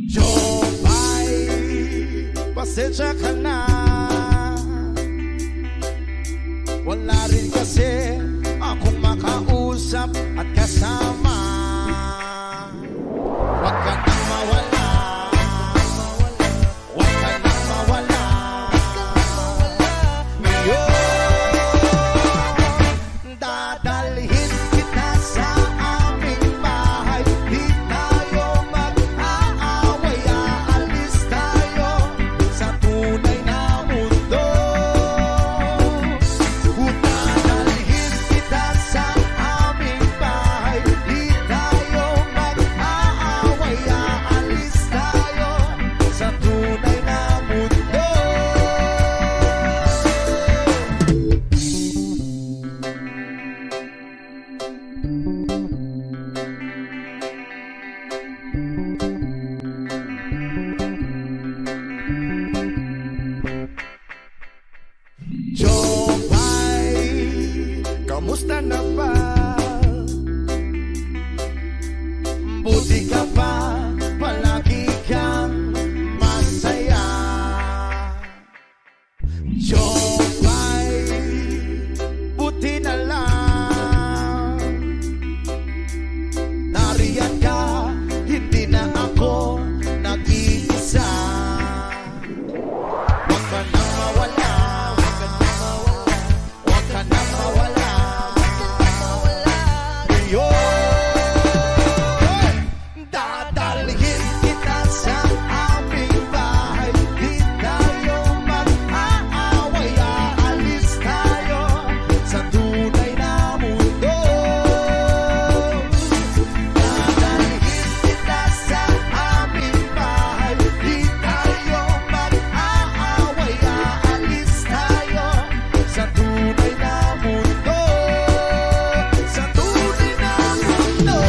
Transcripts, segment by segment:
Jopay, pasensya ka na. Wala rin kasi akong makausap at kasama. Huwag ka nang mawala, huwag ka nang mawala. Ngayon, dadalhin kita sa aming bahay. Di tayo mag-aaway, aalis tayo sa tunay na mundo. Dadalhin kita sa aming bahay. Di tayo mag-aaway, aalis tayo sa tunay na mundo. Jopay, kamusta na ba? Buti ka pa, palagi kang masaya. Jopay, buti na lang nariyan ka, hindi na ako nag-iisa. Huwag ka nang mawala, huwag ka nang mawala. Ngayon, dadalhin kita sa aming bahay. Di tayo mag-aaway, aalis tayo sa tunay na mundo. Dadalhin kita sa aming bahay. Di tayo mag-aaway, aalis tayo sa tunay na mundo. Sa tunay na mundo.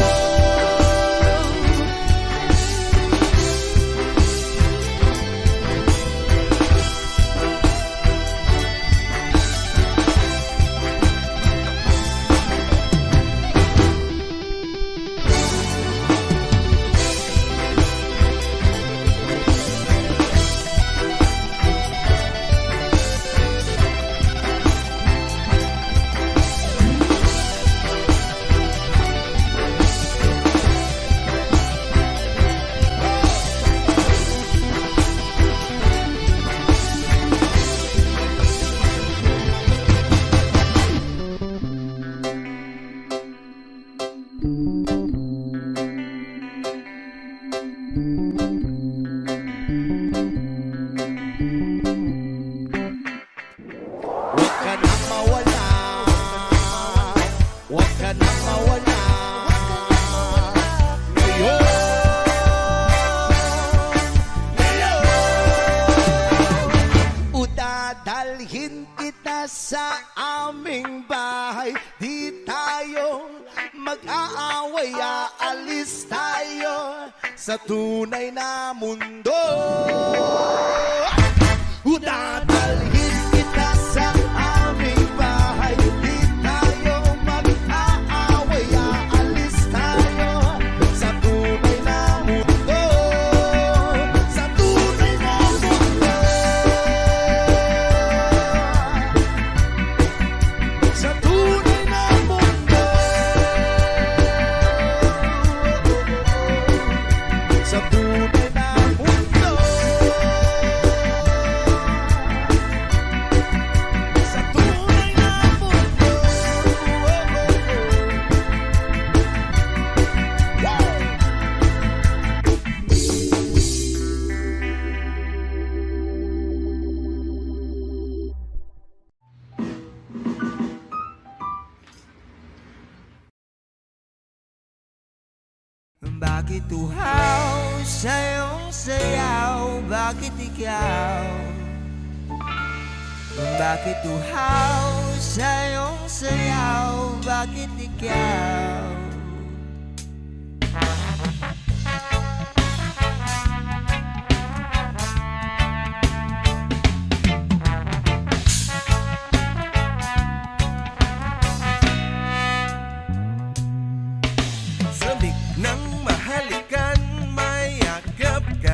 Huwag ka nang mawala, huwag ka nang mawala. Ngayon, dadalhin kita sa aming bahay. Di tayo mag-aaway, aalis tayo sa tunay na mundo. Dadalhin kita sa aming bahay. Di tayo mag-aaway, aalis tayo sa tunay na mundo. Sa tunay na mundo. Sa tunay na mundo. Sa tunay na mundo. Sa tunay na mundo. Bakit uhaw sa iyong sayaw? Bakit ikaw? Bakit uhaw sa iyong sayaw? Bakit ikaw? Sabik ng mahalikan, mayakap ka.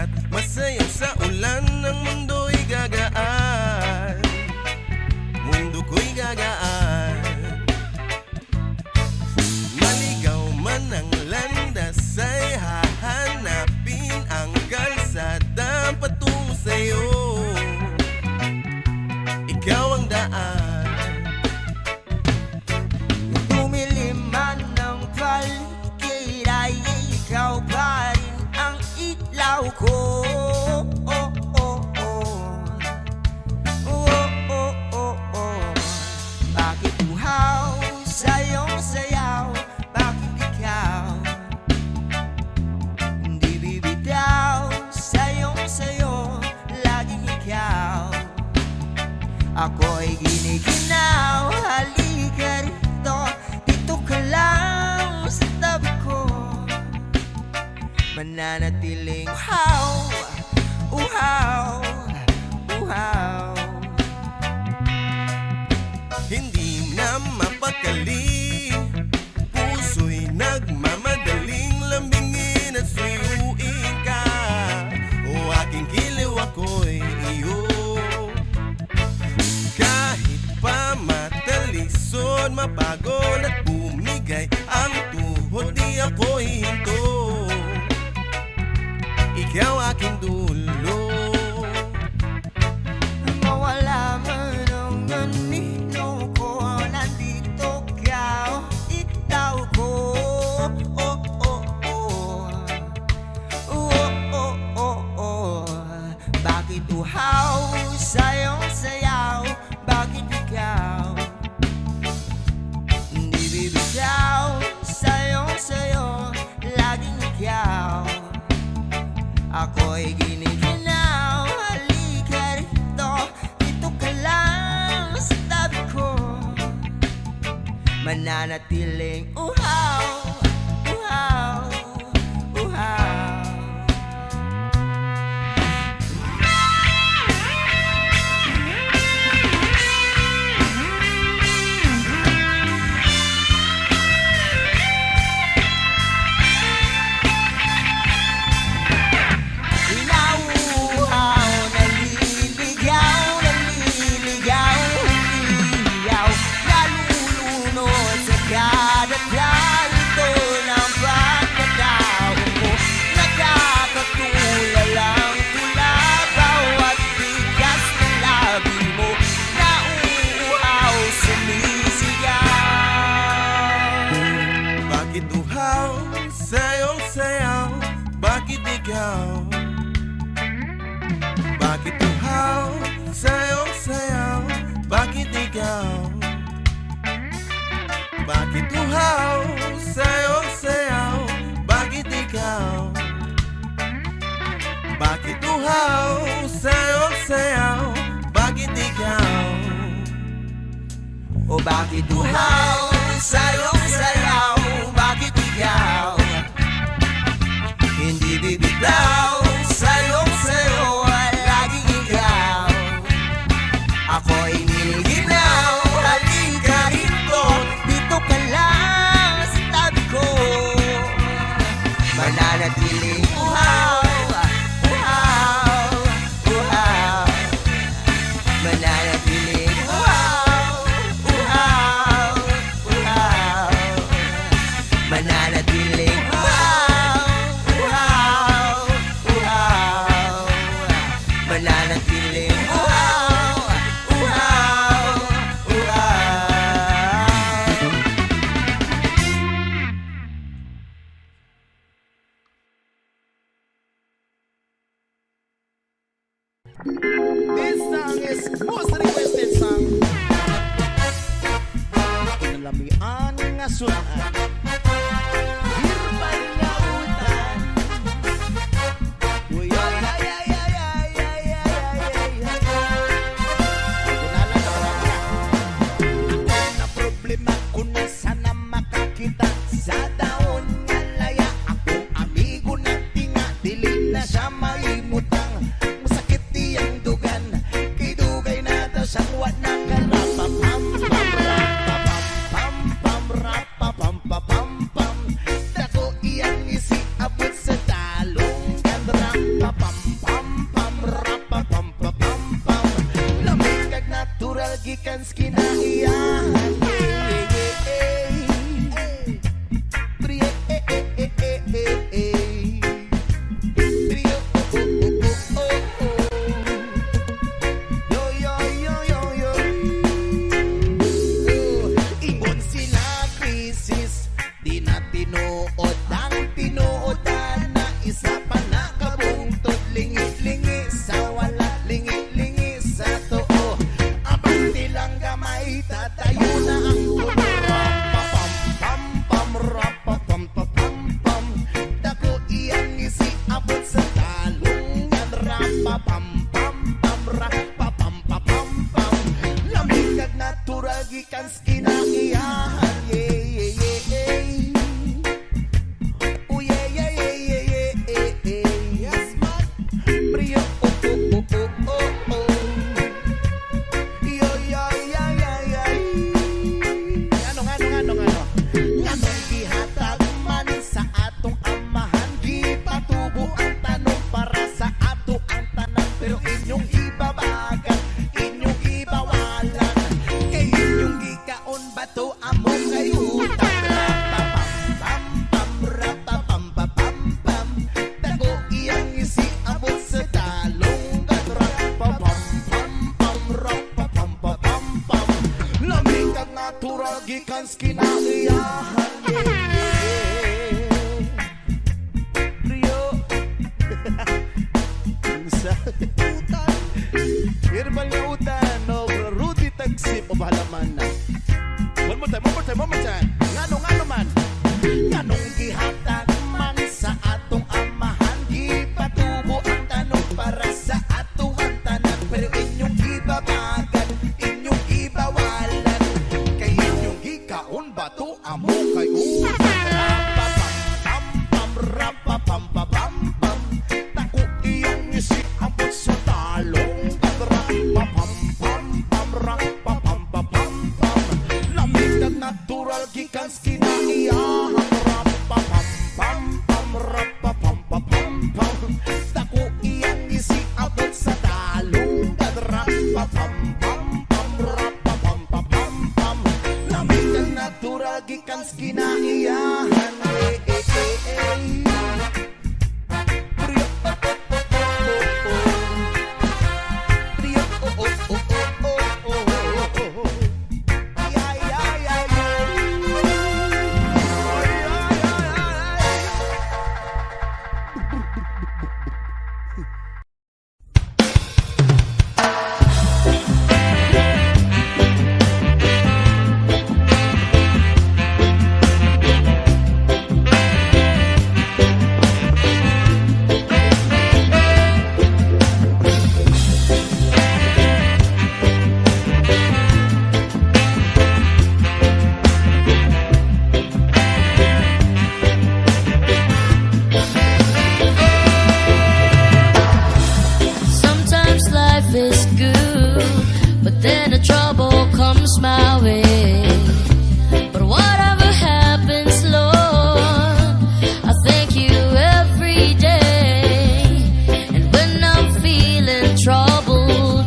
tao ko. Oh, oh, oh. Oh, oh, oh, oh. Bakit uhaw sa iyong sayaw? Bakit ikaw hindi bibitaw sa iyong sayo? Laging ikaw. Ako'y giniginaw. Halika rito, dito ka lang sa tabi ko. Mananatiling uhaw, uhaw, uhaw. Hindi na mapakali, puso'y nagmamadaling lambingin at suyuin ka. O aking kiliw ako'y iyo. Kahit pa matalisod, mapagod at bumigay ang tuhod, di ako'y hinto. Ikaw aking dulo. Mawala man ang anino ko, nandito ka, itaw ko. Oh, oh, oh. Oh, oh, oh, oh. Bakit uhaw sa iyong sayaw? Bakit ikaw hindi bibitaw sa iyong sayo? Laging ikaw. Ako'y giniginaw. Halika rito, dito ka lang sa tabi ko. Mananatiling uhaw, uhaw, uhaw. Inauhaw, naliligaw, naliligaw, umiiyaw, nalulunod sa kada ganito ng pagkatao ko. Nakakatulalang tula bawat bigas ng labi mo. Nauuhaw, sumisigaw. Bakit uhaw sa iyong sayaw? Bakit ikaw? Bakit uhaw sa iyong sayaw? Bakit ikaw? Bakit uhaw sa iyong sayaw? Bakit ikaw? Bakit uhaw sa iyong sayaw? Bakit ikaw? O bakit uhaw sa iyong sayaw? Bakit ikaw hindi bibitaw sa iyong sayo? Laging ikaw. Ako'y nililinaw. Halika rito, dito ka lang sa tabi ko. Mananatiling uhaw, uhaw, uhaw. Mananatiling uhaw, uhaw, uhaw. Mananatiling uhaw, uhaw, uhaw. Mananatiling uhaw, uhaw, uhaw. This song is most requested song. Kinalamian nga sunaan. Hirman nga utan. Uy, ay, ay, ay, ay, ay, ay, ay, ay, ay, ay. Kunala na wala. Kung na problema kung sana makakita sa daon nga laya. Akong amigo ng tinga, dili na siya maimutang. Masakit diyang dugan, kay dugay na daw siyang wanang karapapam. Pam pam rapapam pam pam. Dako iyang isi abot sa talong kan rapapam pam pam rapapam pam pam. Lamig kag natural gikan skinahiyahan. Ingon sila krisis, di na tinuod ang tinuodan na isa pa na kabungkit. pam pam pam ra pa pam pa pam pam. Lamig kag natural gikan sa kinaiyahan. Yeah, yeah, yeah. Oh yeah, yeah, yeah, yeah, yeah, yeah. Yes, man. Brio, oh, oh, oh, oh, oh, oh. Yo, yo, yo, yo, yo. Ano? Nganong gihatag man sa atong amahan, gipatubo ang tanong para sa ato ang tanan, pero inyong ibabagan, inyong ibawalan, kay inyong gikaon bato amo kay utang. Rapapam pam pam, dako iyang isiabot sa talong rapapam pam pam, lamig kag natural gikan sa kinaiyahan. Rio sa utan, herbal nga utan, no, Rudy Tagsip o bahalaman na. One more time. Ngano man. Nganong gihatag man sa atong amahan, gipatubo ang tanong para sa atong tanan, pero inyong ibabagan, inyong ibawalan, kay inyong gikaon bato amo kay rapapam pam, tako iyong isiabot sa talong rapapam pam, lamig kag natural gikan sa kinaiyahan. Rapapam pam, tako iyang isiabot sa talong rapapam pam, lamig kag natural gikan sa kinaiyahan. Is good, but then the trouble comes my way. But whatever happens, Lord, I thank you every day. And when I'm feeling troubled,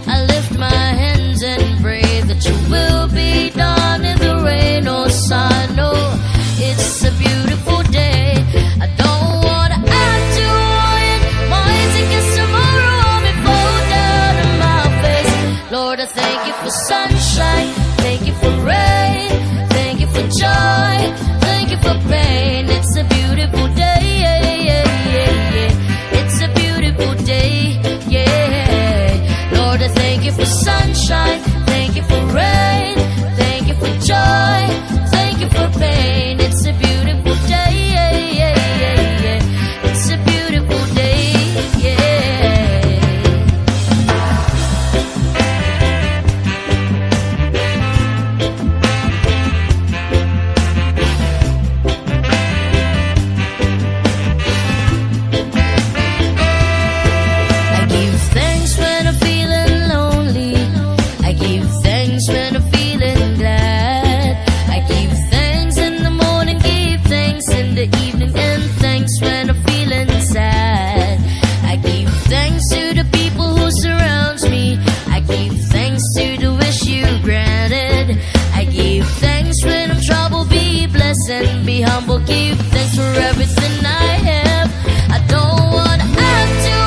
I lift my hands and pray that you will be done in the rain or sun. Oh, it's a beautiful day. I don't wanna add to it. My tickets tomorrow. Lord, I thank you for sunshine, thank you for rain, thank you for joy, thank you for pain. It's a beautiful day, it's a beautiful day, yeah. Lord, I thank you for sunshine, thank you for rain, thank you for joy, thank you for pain. It's a beautiful day, it's a beautiful day, yeah. And be humble, give thanks for everything I have. I don't wanna add to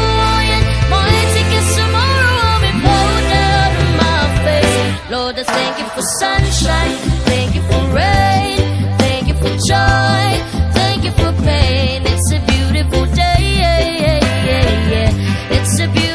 it. My tickets tomorrow will be poured out of my face. Lord, I thank you for sunshine, thank you for rain, thank you for joy, thank you for pain. It's a beautiful day, it's a beautiful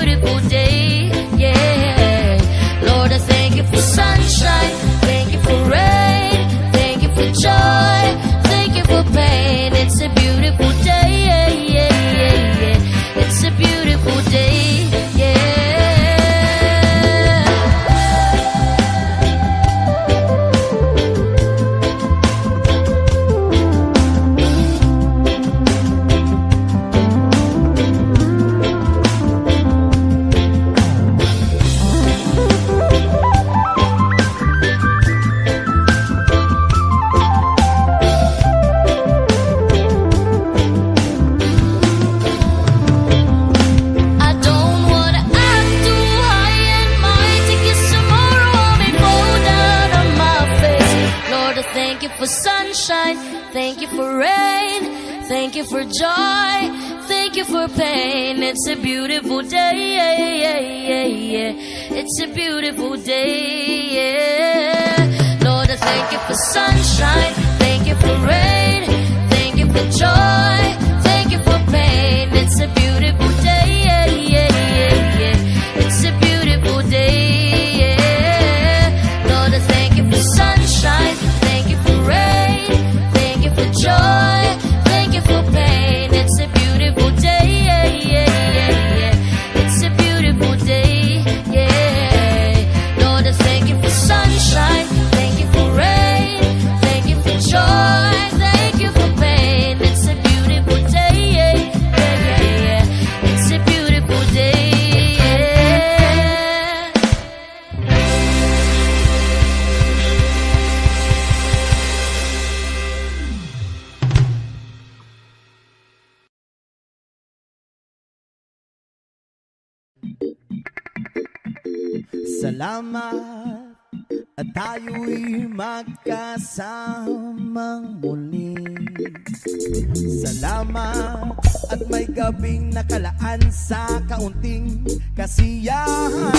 Thank you for joy, thank you for pain. It's a beautiful day, it's a beautiful day. Lord, I thank you for sunshine, thank you for rain, thank you for joy, thank you for pain. It's a beautiful day, it's a beautiful day. Lord, I thank you for sunshine, thank you for rain, thank you for joy, thank you for pain. It's a beautiful day, it's a beautiful day. Lord, I thank you for sunshine, thank you for rain, thank you for joy, thank you for pain. It's a beautiful day, it's a beautiful day. Salamat at tayo'y magkasamang muli. Salamat at may gabing nakalaan sa kaunting kasiyahan.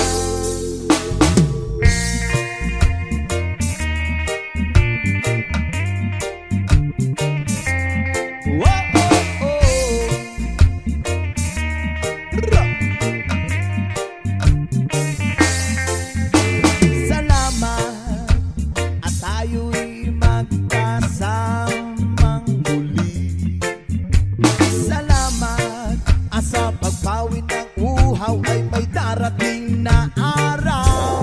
Whoa, oh, oh. Salamat at tayo'y magkasamang muli. Salamat at sa pagpawid ng uhaw ay may darating na araw.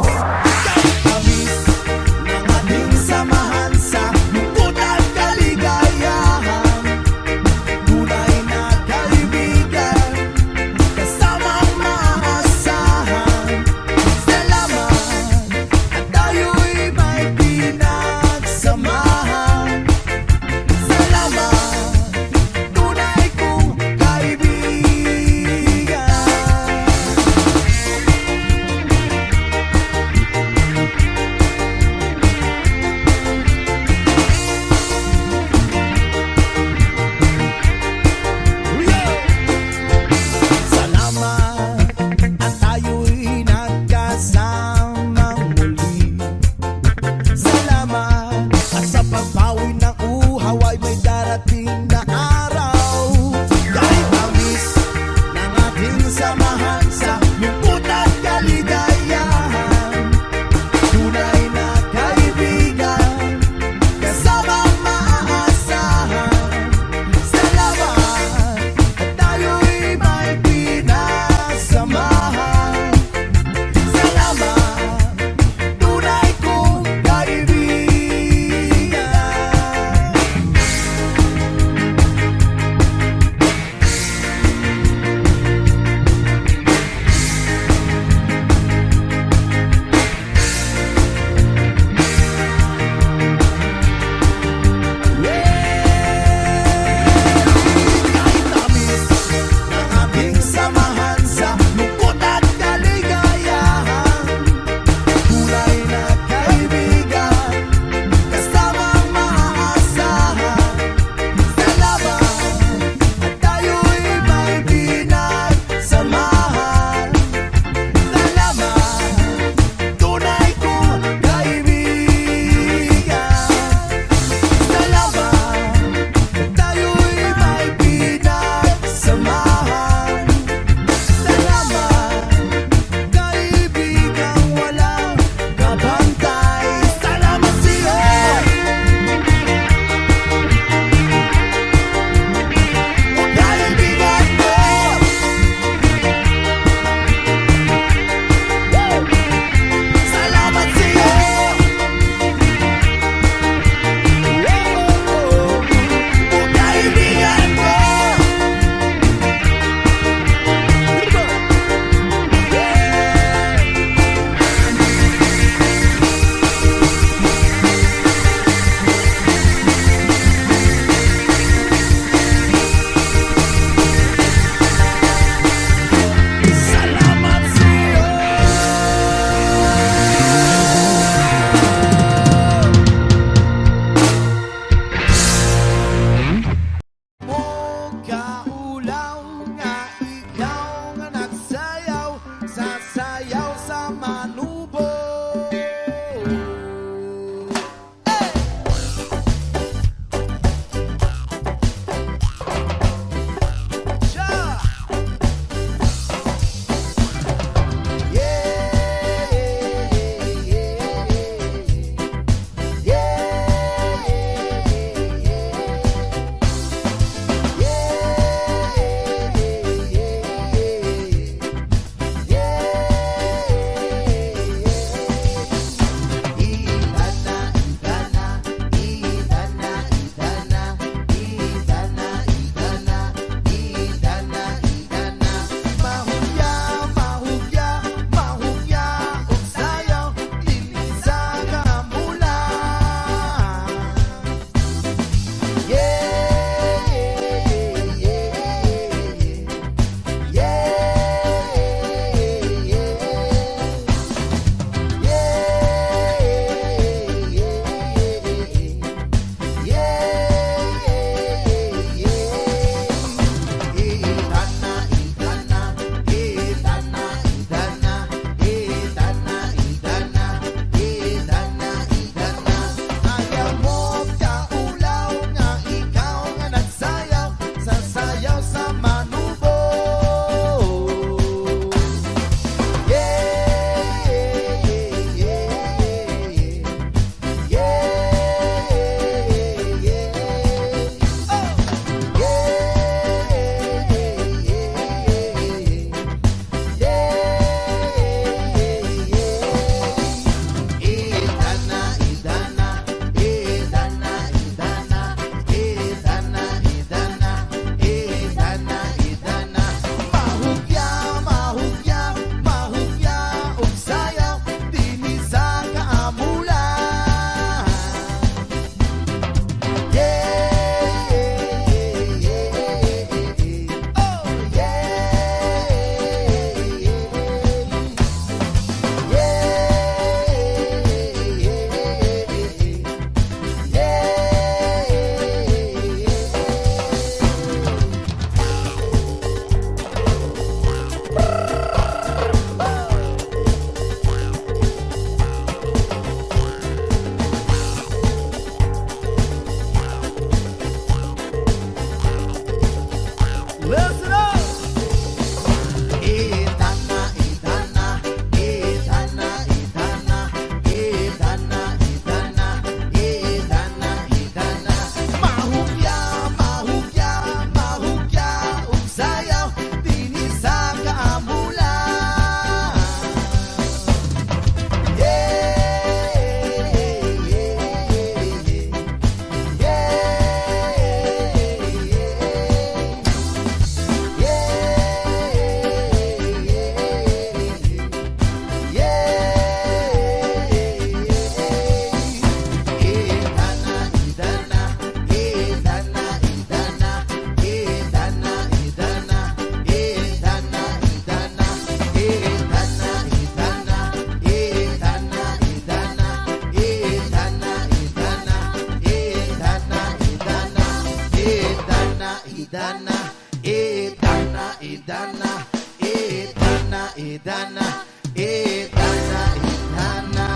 Idana, Idana, Idana, Idana, Idana.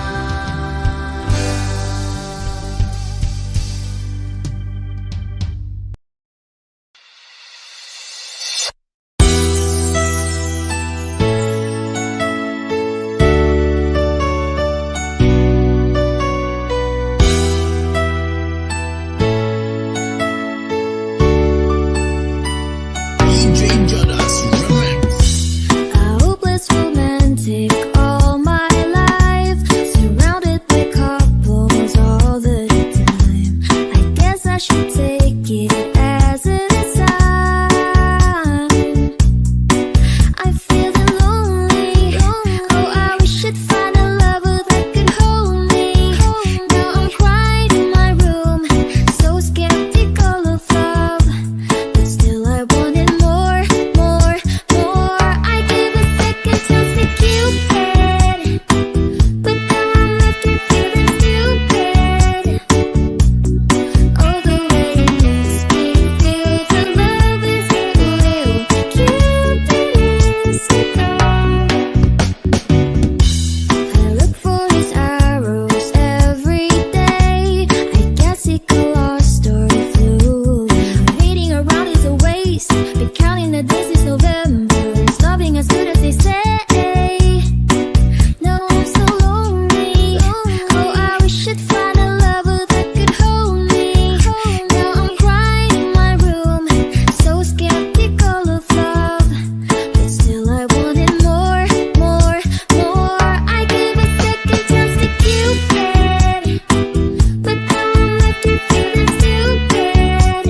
DJ Jonas Remix. A hopeless romantic all my life, surrounded by couples all the time. I guess I should take it as a sign. I'm feeling lonely. Oh, I wish I'd find a lover that could hold me. Now I'm crying in my room, so skeptical of love, but still I wanted more, more, more. I gave a second chance to Cupid, but now I'm left here feeling stupid. Oh, the way it makes me feel, the love isn't real. Cupid is so dumb. I look for his arrows every day. I guess he got lost or flew. Waiting around is a waste. Been counting the days since November. It's loving as good as they say. Now I'm so lonely. Oh, I wish I'd find a lover that could hold me. Now I'm crying in my room, so skeptical of love, but still I wanted more, more, more. I gave a second chance to Cupid, but now I'm left here feeling stupid.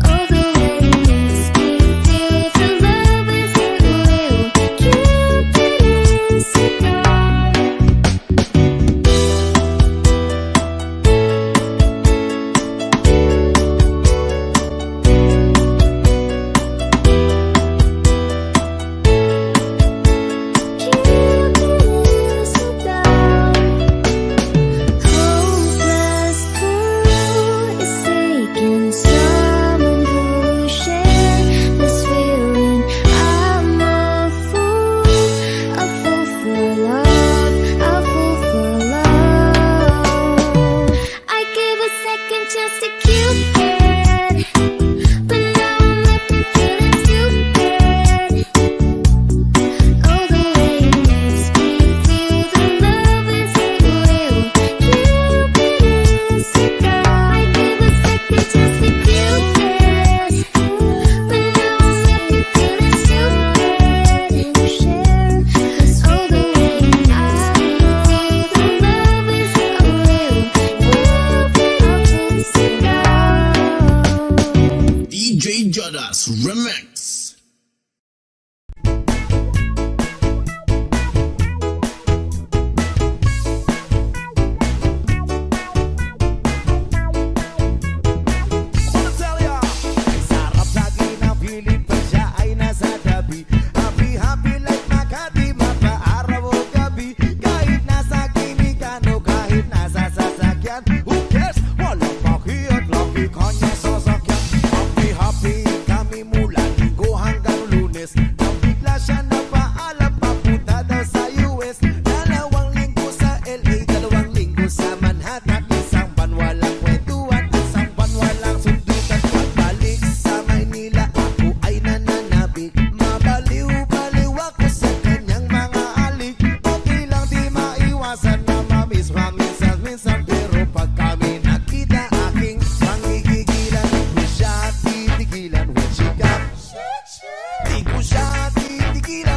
Oh, the way it makes me feel, the love isn't real. Cupid is so dumb. Cupid is so dumb. Hopeless who is seeking someone who will share this feeling. I'm a fool for love, a fool for love. I gave a second chance to Cupid, but now I'm left here feeling stupid. Oh, the way it makes me feel, the love isn't real. Cupid is so dumb. I gave a second chance to Cupid, but now I'm left here feeling stupid. Share this, oh, the way I know the love isn't real. Cupid is so dumb. DJ Jonas Remix. Wanna tell ya, ay sarap lagi ng feeling pag siya ay nasa tabi. Happy, happy like Makati, mapa-araw o gabi. Kahit nasa kinikan o kahit nasa sasakyan, who cares? Walang pakiat, lagi kanya sasakyan. Happy, happy kami mula Linggo hanggang Lunes. Nang bigla siya napaalam, papunta daw sa US. 2 linggo sa LA, 2 linggo sa Manhattan. Isang buwan walang kwentuhan, isang buwan walang sundutan. Pagbalik sa Maynila, ako ay nananabik. Mabaliw-baliw ako sa kanyang mga alik. Okay lang di maiwasan na mamiss minsan-minsan, pero pag kami nakita, aking pangigigilan. Di ko siya titigilan when she got, di ko siya titigilan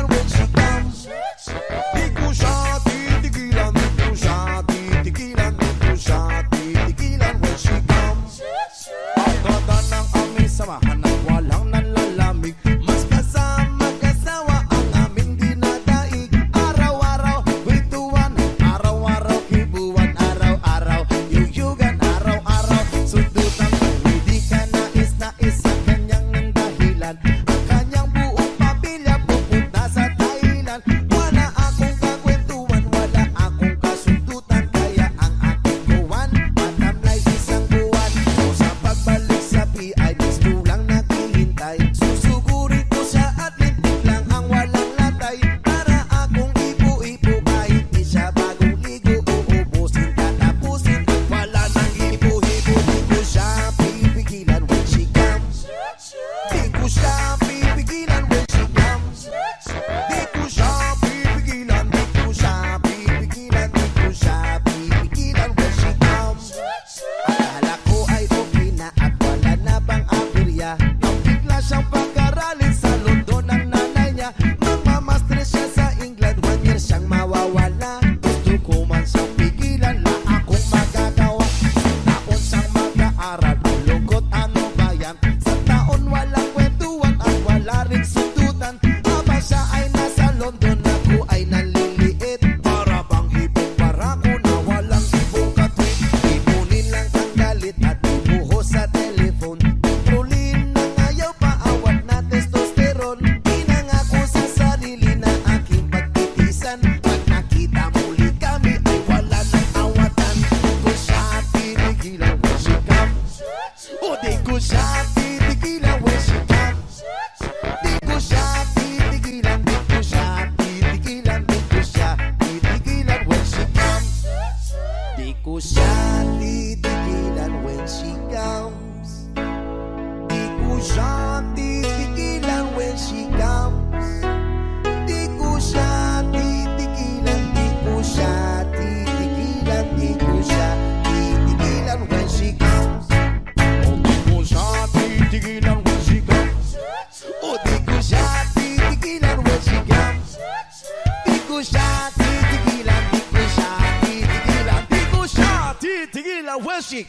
music.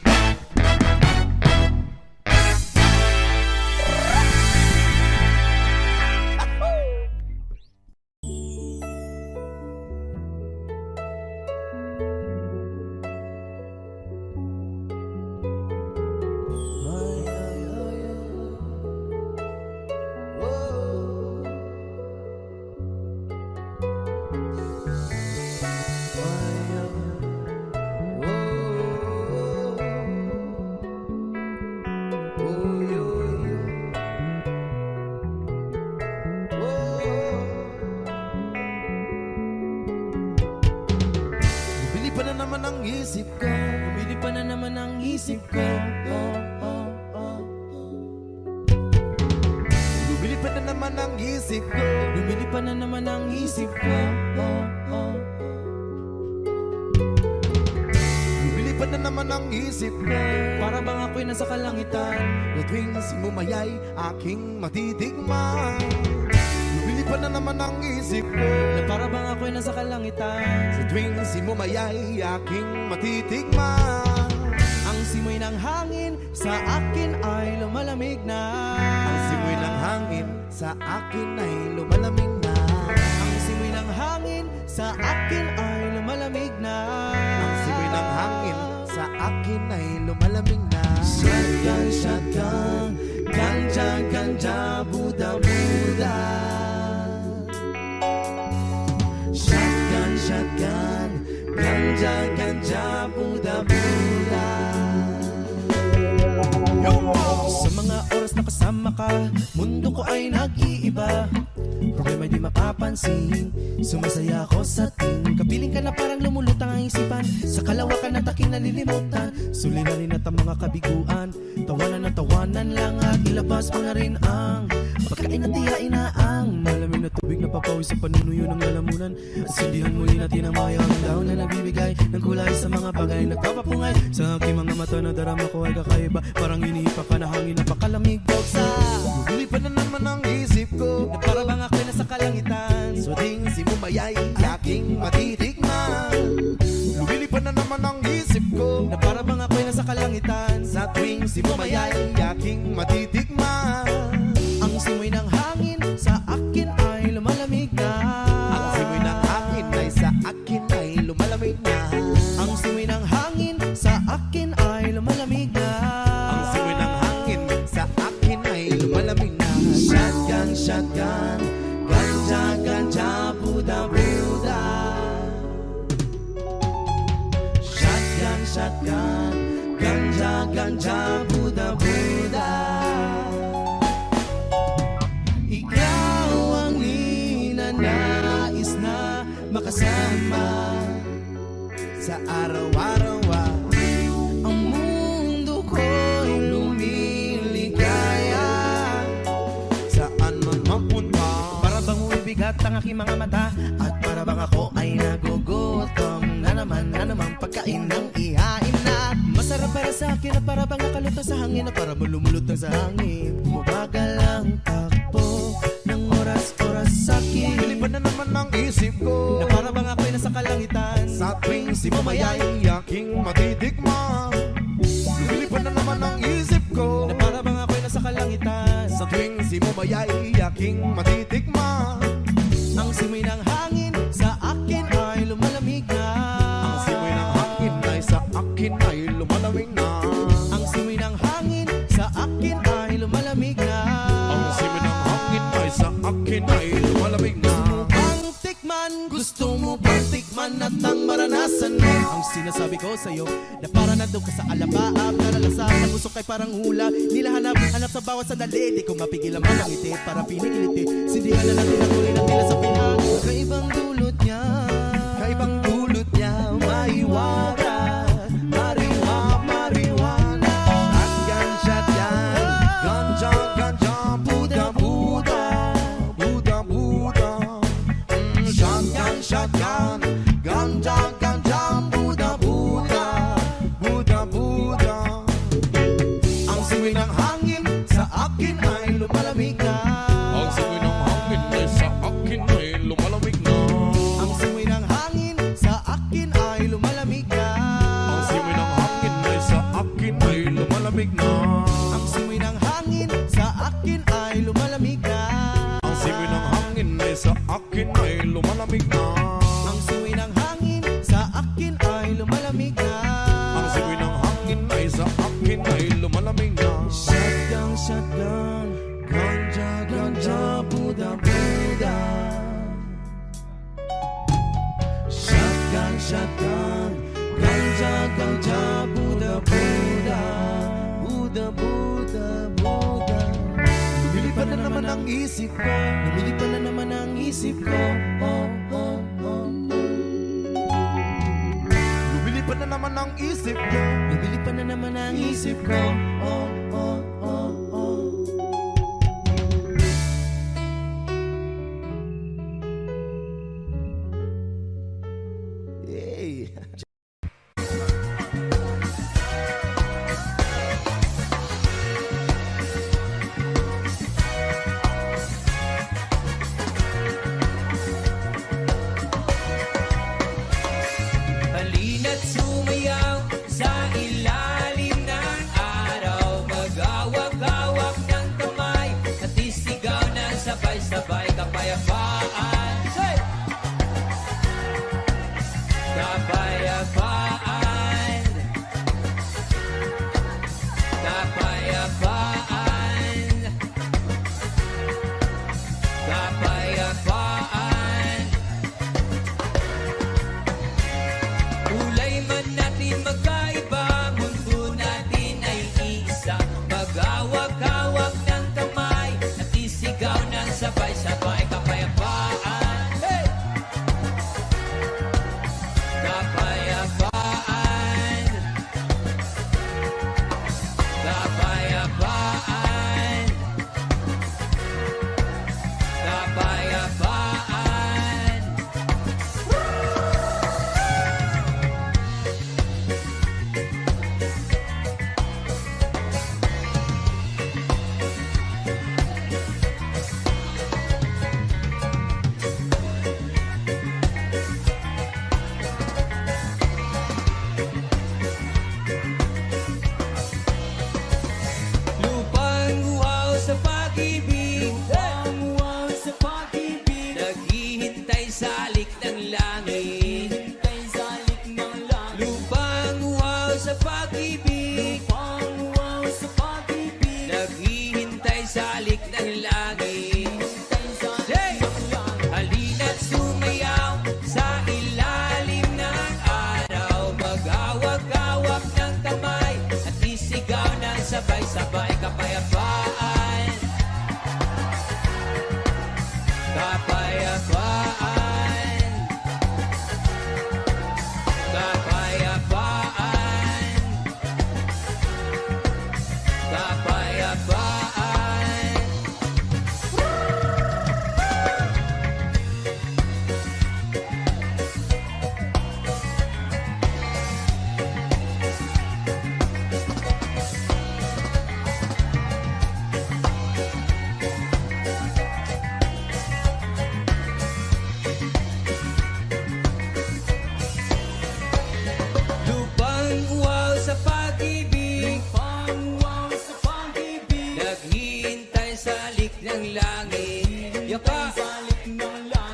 Bumili pa na naman ang isip ko. Bumili pa na naman ang isip ko. Bumili pa na naman ang isip ko. Bumili pa na naman ang isip ko. Bumili pa na naman ang isip ko. Para bang ako'y nasa kalangitan. Na tuwing simumayay aking matitikman. Bumili pa na naman ang isip ko. Na para bang ako'y nasa kalangitan. Sa tuwing simumayay aking matitikman. Ang simoy ng hangin sa akin ay lumalamig na. Ang simoy ng hangin sa akin ay lumalamig na. Ang simoy ng hangin sa akin ay lumalamig na. Ang simoy ng hangin sa akin ay lumalamig na. Shotgun, shotgun, ganja, ganja, Buddha, Buddha. Shotgun, shotgun, ganja, ganja, Buddha, Buddha. Sa mga oras na kasama ka, mundo ko ay nag-iiba. Problema di mapapansin, sumasaya ako sa ting. Kapiling ka na parang lumulutang ang isipan. Sa kalawakan na taking nalilimutan. Suliranin at ang mga kabiguan. Tawanan lang at ilabas mo na rin ang pagkain at tiyain na ang malamig na tubig na papawis sa panunuyo ng lalamunan. At sindihan muli natin ang mayang daw na nagbibigay ng kulay sa mga bagay nagpapapungay. Sa aking mga mata na darama ko ay kakaiba. Parang inihipa ka na hangin na pakalamig sa Bumili pa na naman ang isip ko. na para bang ako'y nasa kalangitan. So ding simumayay aking matitikman. Bumili pa na naman ang isip ko. Na para bang ako'y nasa kalangitan. Sa tuwing simumayay aking matitikman. Ang simoy ng hangin sa akin ay lumalamig na. Ang simoy ng hangin ay sa akin ay lumalamig na. Ang simoy ng hangin sa akin ay lumalamig na. Ang simoy ng hangin sa akin ay lumalamig na. Shotgun, shotgun, ganja, ganja, Buddha, Buddha. Shotgun, shotgun, ganja, ganja, Buddha, Buddha. Ikaw ang ninanais na makasama Sa araw-araw ang mundo ko'y lumiligaya. saan man mapunta. Para bang umibigat ang aking mga mata. At para bang ako ay nagugutom na naman pagkain ng ihain na masarap para sa akin. At para bang nakalutang sa hangin. At para malumulutang sa hangin. Bumabagal ang takbo ng oras-oras sa Bumili akin. pa na naman ang isip ko. Na para bang ako'y nasa kalangitan. Sa tuwing simumayay aking matitikman. Bumili pa na naman ang isip ko. Na para bang ako'y nasa kalangitan. Sa tuwing simumayay aking matitikman. Ang simoy ng hangin sa akin ay lumalamig na. Ang simoy ng hangin ay sa akin ay lumalamig na. Ang simoy ng hangin sa akin ay lumalamig na. Ang simoy ng hangin ay sa akin ay lumalamig na. Ang tikman, gusto mo bang tikman at ang maranasan mo? Ang sinasabi ko sa'yo, na para na doon ka sa alabaab, naralasap na puso kay parang hula. Nilahanap, hanap sa bawat sandali, di ko mapigil ang mga ngiti, para pinigiliti. Sindihan na natin ang kulay ng tila sa pinag. Kaibang dulot niya, Kaibang dulot niya, maiwaga. Marijuana. Shotgun, ganja, ganja, Buddha, Buddha. Buddha, Buddha. Shotgun, ganja, ganja, Buddha, Buddha. Buddha, Buddha. ang simoy ng hangin sa akin ay lumalamig na. Ang simoy ng hangin ay sa akin ay lumalamig na. Ang siwi ng hangin sa akin ay lumalamig na. Ang sigoy ng hangin ay sa akin ay lumalamig na. Shotgun, shotgun, ganja, ganja, Buddha, Buddha. Shotgun, shotgun, ganja, ganja, Buddha, Buddha. Buddha, Buddha, Buddha. Lumilipad na naman ang isip ko. Lumilipad na naman ang isip ko. Oh, oh, oh. Lumilipad na naman ang isip ko. Lumilipad na naman ang isip ko. Oh, oh, oh, oh. Hey. Halina't sumayaw sa ilalim ng araw. Magawak-awak ng kamay at isigaw ng sabay-sabay kapayapaan. Say! Kapayapaan. Kapayapaan. Kapayapaan. Kulay man natin magkaiba, mundo natin ay iisa. Magawak-awak ng kamay at isigaw ng sabay-sabay kapayapaan. Hey! Kapayapaan. Kapayapaan. Kapayapaan. Lupang uhaw sa pag-ibig. Lupang uhaw sa pag-ibig. Naghihintay sa alik ng langit. Naghihintay sa alik ng langit. Lupang uhaw sa pag-ibig. Lupang uhaw sa pag-ibig. Naghihintay sa alik ng langit. Hey! Halina't sumayaw sa ilalim ng araw. Magawak-awak ng kamay at isigaw ng sabay-sabay kapayapaan. Kapayapaan. Kapayapaan. Kapayapaan. Lupang uhaw sa pag-ibig. Lupang uhaw sa pag-ibig. Naghihintay sa alik ng langit. Yaka!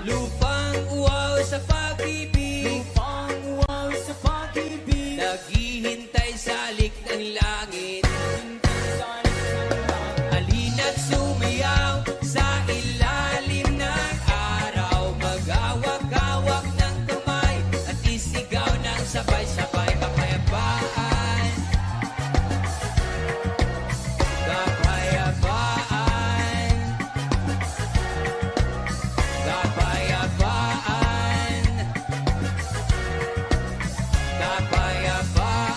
Lupang uhaw sa pag-ibig. Lupang uhaw sa pag-ibig. Naghihintay sa alik ng langit. Halina't sumayaw sa ilalim ng araw. Magawak-awak ng kamay at isigaw ng sabay-sabay kapayapaan. Kapayapaan. Kapayapaan. Kapayapaan.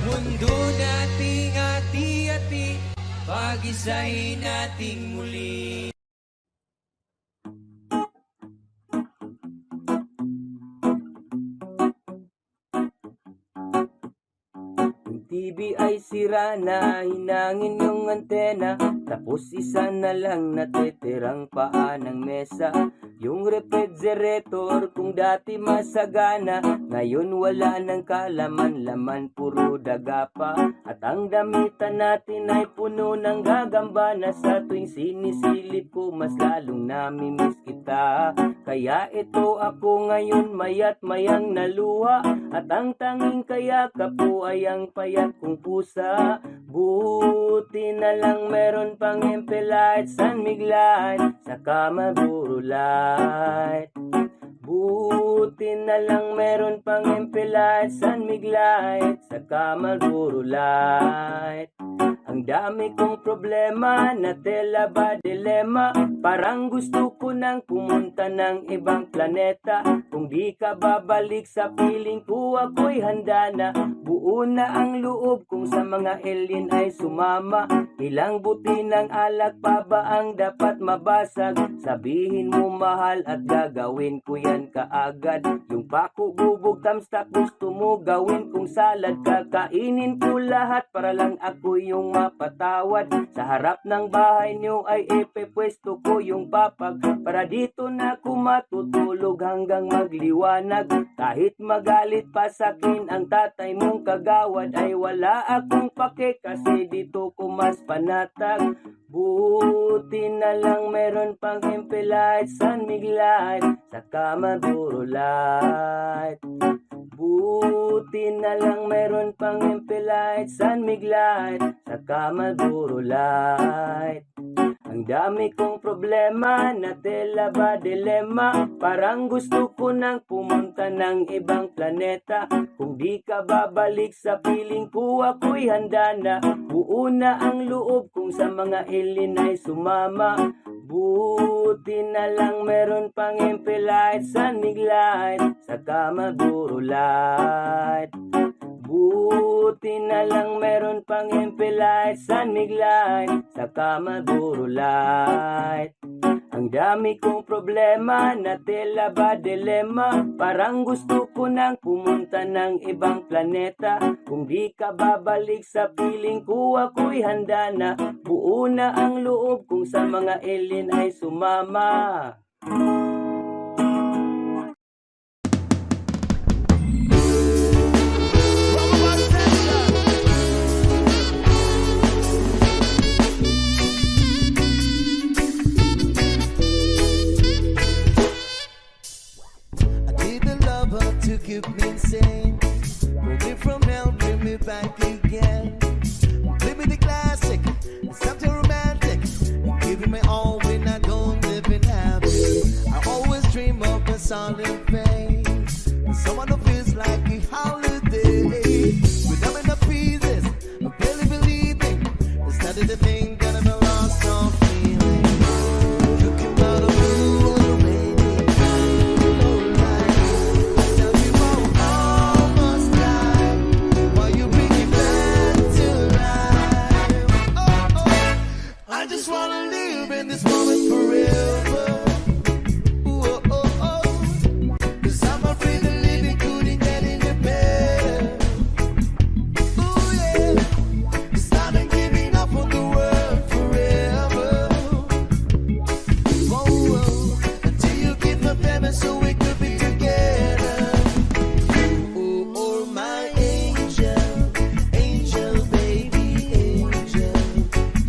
Mundo nating hati-hati, pag-isahin nating muli. TV ay sira na, hinangin yung antena, tapos isa na lang natitirang paa ng mesa. Yung refrigerator kung dati masagana, ngayon wala ng kalaman-laman, puro daga pa. At ang damitan natin ay puno ng gagamba, na sa tuwing sinisilip ko mas lalong namimiss kita. Kaya ito ako ngayon mayat mayang naluha, at ang tanging kayakap ko ay ang payat kong pusa. Buti na lang meron pang MP Light, San Mig Light, saka Marlboro Light. Buti na lang meron pang MP Light, San Mig Light, saka Marlboro Light. Ang dami kong problema, na tela ba dilema, parang gusto ko nang pumunta ng ibang planeta. Kung di ka babalik sa piling ko, ako'y handa na. Buo na ang loob kung sa mga alien ay sumama. Ilang buti ng alak pa ba ang dapat mabasag? Sabihin mo mahal at gagawin ko yan kaagad. Yung pako bubog tamstak gusto mo gawin kong salad. Kakainin ko lahat para lang ako yung mapatawad. Sa harap ng bahay niyo ay ipepwesto ko yung papag, para dito na ako matutulog hanggang magliwanag. Kahit magalit pa sakin ang tatay mong kagawad, ay wala akong pake kasi dito ko mas panatag. Buti na lang meron pang MP Light, San Mig Light, saka Marlboro Light. Buti na lang meron pang MP Light, San Mig Light, saka Marlboro Light. Ang dami kong problema, na tela ba dilema, parang gusto ko nang pumunta ng ibang planeta. Kung di ka babalik sa piling ko, ako'y handa na. Buo na ang loob kung sa mga alien ay sumama. Buti na lang meron pang MP Light, San Mig Light, saka Marlboro Light. Buti na lang meron pang MP Light, San Mig Light, saka Marlboro Light. Ang dami kong problema, na tela ba dilema, parang gusto ko nang pumunta ng ibang planeta. Kung di ka babalik sa piling ko, ako'y handa na. Buo na ang loob kung sa mga alien ay sumama. To keep me sane, move me from hell, bring me back again. Play me the classic, something romantic, giving me all when I don't live in happy. I always dream of a solid face, someone who feels like a holiday. Without me the pieces, I'm barely believing, it's not the thing that I've lost all feeling. You came out of blue and rainy. I just wanna live in this moment forever. Ooh, oh, oh, oh. 'Cause I'm afraid that living couldn't get any better. Ooh, yeah. Stop and giving up on the world forever. Whoa, whoa. Until you give up heaven so we could be together. Ooh, oh, my angel, angel, baby, angel.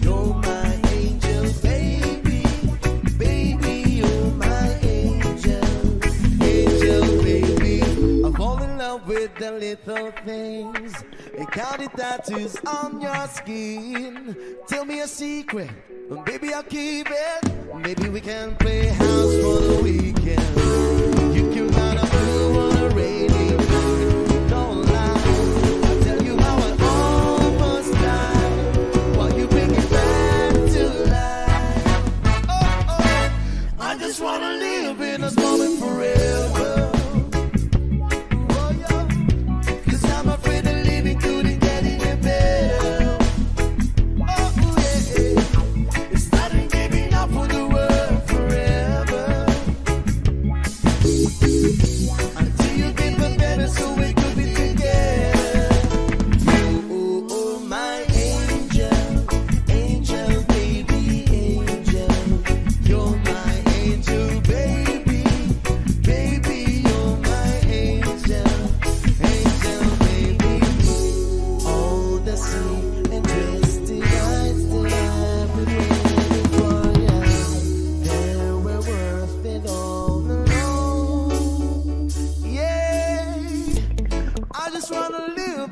You're my angel, baby, baby, you're my angel, angel, baby. I fall in love with the little things, and count the tattoos on your skin. Tell me a secret, and baby I'll keep it. Maybe we can play house for the weekend. You can run a blue on a rainy night. Don't lie, I'll tell you how I almost died while you bring it back to life. Oh, oh, I just wanna live in this moment forever. Oh, yeah. 'Cause I'm afraid that living couldn't get any better. Oh, yeah. It's not giving up for the world forever. Until you give a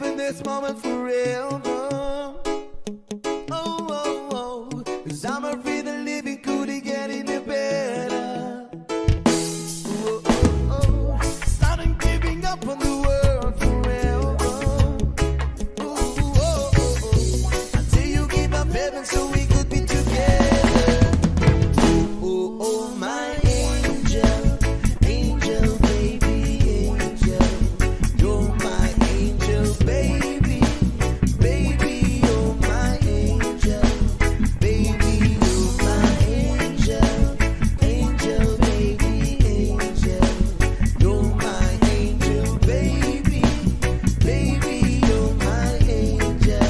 living this moment forever. Oh, oh, oh, 'cause I'm afraid the living could get any better. Oh, oh, oh, starting giving up on the world forever. Oh, oh, oh, oh, until you give up heaven so we could be together. Oh, oh, my angel, angel, baby, angel. You're my angel, baby, baby, you're my angel, baby, you're my angel, angel, baby, angel. You're my angel, baby, baby, you're my angel.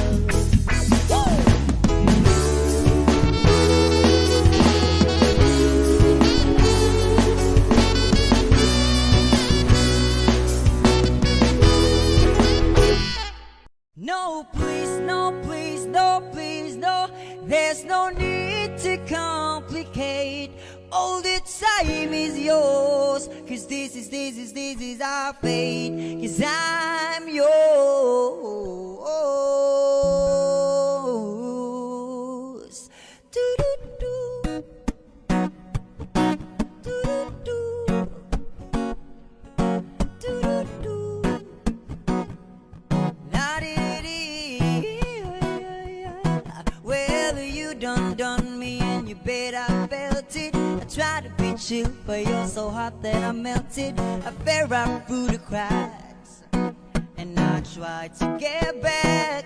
No, please, no, please, no, please, no. There's no need to complicate. All the time is yours. 'Cause this is our fate. 'Cause I'm yours. Do-do-do. Do-do-do. Do-do-do. Well, you done me and you bet I felt it. I tried to be chill, but you're so hot that I melted. I fell right through the cracks, and I tried to get back.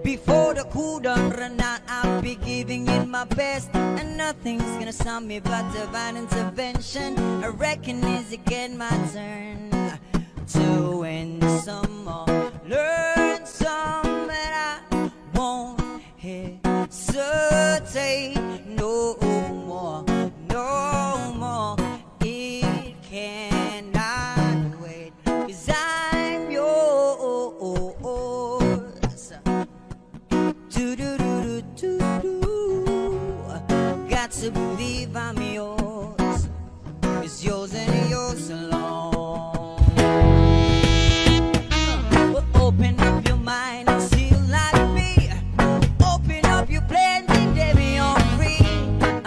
Before the cool done run out, I'll be giving it my best. And nothing's gonna stop me but divine intervention. I reckon it's again my turn to win some more, learn some, but I won't hesitate no more, no more. It cannot wait, 'cause I'm yours. Do-do-do-do-do-do. Got to believe I'm yours. It's yours and yours alone. Open up your mind and see like me. Open up your plans and let me on free.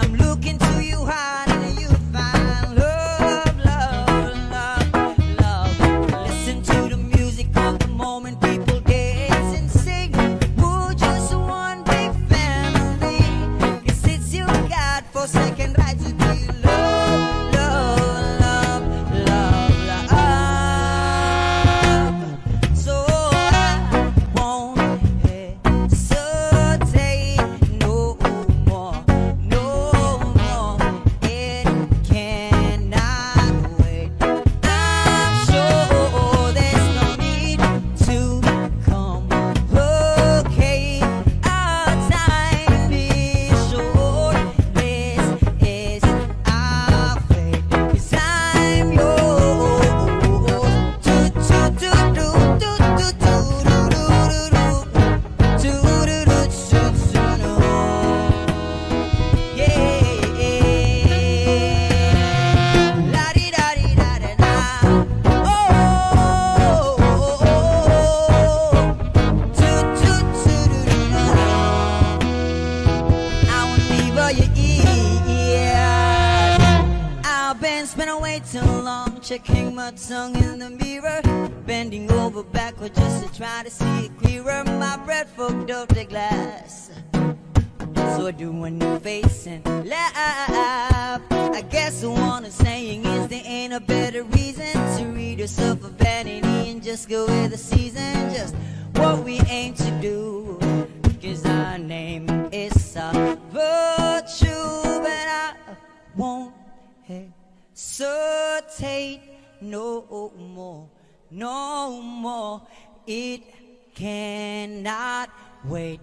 I'm looking to you hard and you find love, love, love, love. Listen to the music of the moment, people dance and sing. We're just one big family. 'Cause it's you God forsaken right to be love, love, love, love, love. So I won't hesitate no more, no more. It cannot wait. I'm sure there's no need to complicate. Our time is short. This is our fate. 'Cause I'm yours. I've been spending way too long checking my tongue in the mirror, bending over backward just to try to see it clearer. My breath fogged up the glass, so I do a new face and laugh. I guess the one I'm saying is there ain't a better reason to read yourself a vanity and just go with the season. Just what we aim to do, 'cause our name is a virtue, but I won't hesitate no more, no more. It cannot wait.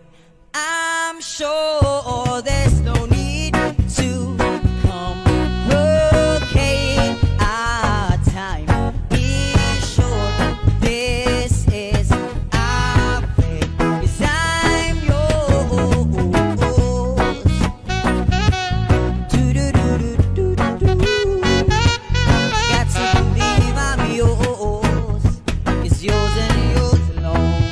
I'm sure there's no need to complicate. Our time is short. This is our fate. 'Cause I'm yours. Do-do-do-do-do-do-do. Got to believe I'm yours. It's yours and yours alone.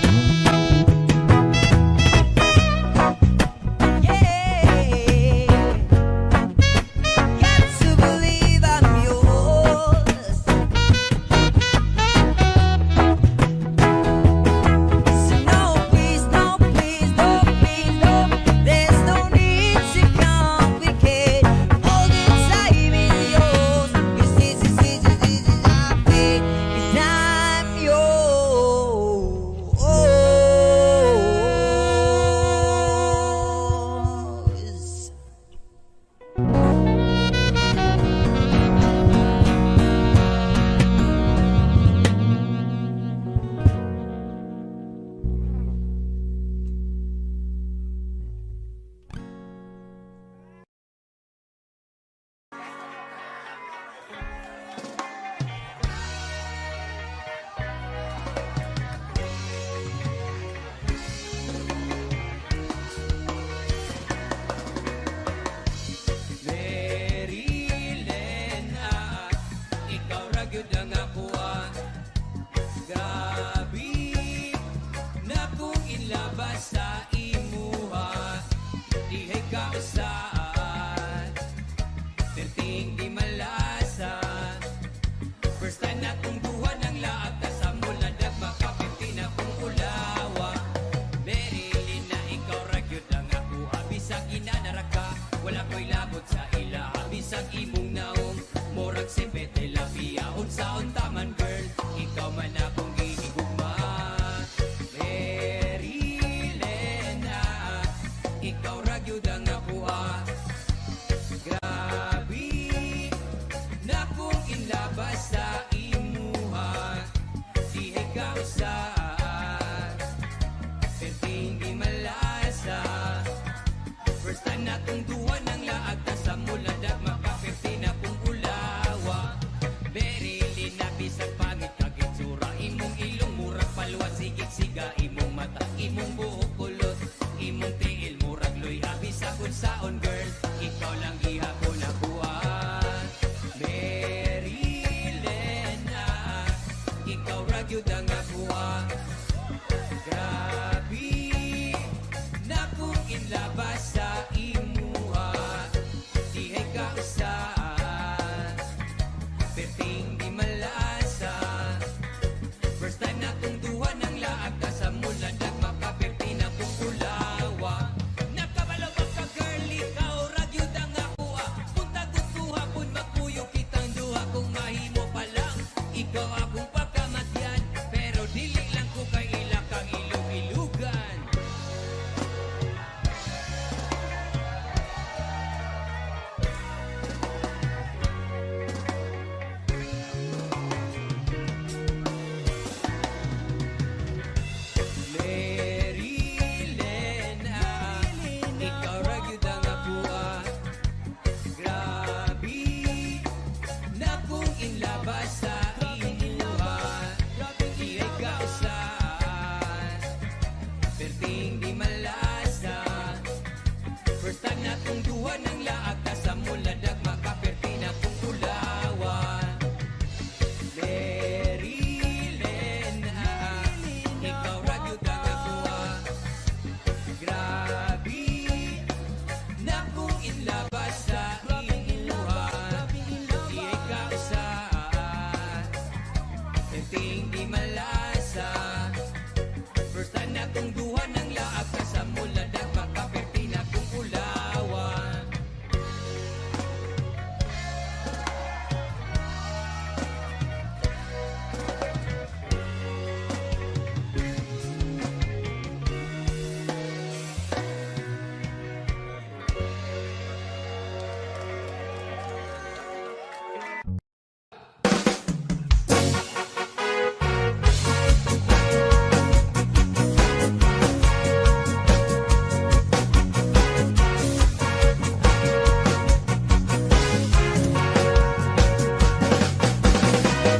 akong duha ng laag kasamula nagpakaperti na kong ulawan.